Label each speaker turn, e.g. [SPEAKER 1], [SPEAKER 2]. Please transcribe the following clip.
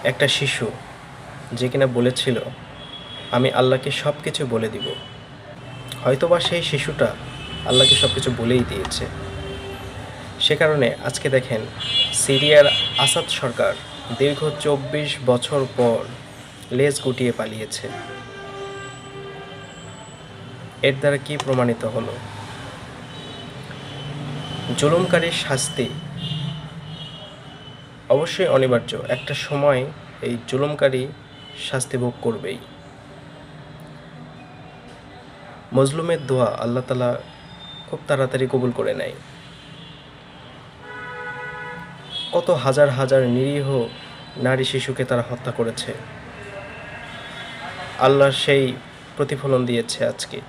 [SPEAKER 1] একটা শিশু যে কিনা বলেছিল আমি আল্লাহকে সব কিছু বলে দিব। হয়তোবা সেই শিশুটা আল্লাহকে সব কিছু বলেই দিয়েছে। সে কারণে আজকে দেখেন সিরিয়ার আসাদ সরকার দীর্ঘ ২৪ বছর পর লেজ গুটিয়ে পালিয়েছে। এর দ্বারা কি প্রমাণিত হলো? জুলুমকারীর শাস্তি অবশ্যই অনিবার্য। একটা সময় এই জুলুমকারী শাস্তি ভোগ করবেই। মজলুমের দোয়া আল্লাহ তাআলা খুব তাড়াতাড়ি কবুল করে নেয়। কত হাজার হাজার নিরীহ নারী শিশুকে তারা হত্যা করেছে। আল্লাহ সেই প্রতিফলন দিয়েছে আজকে।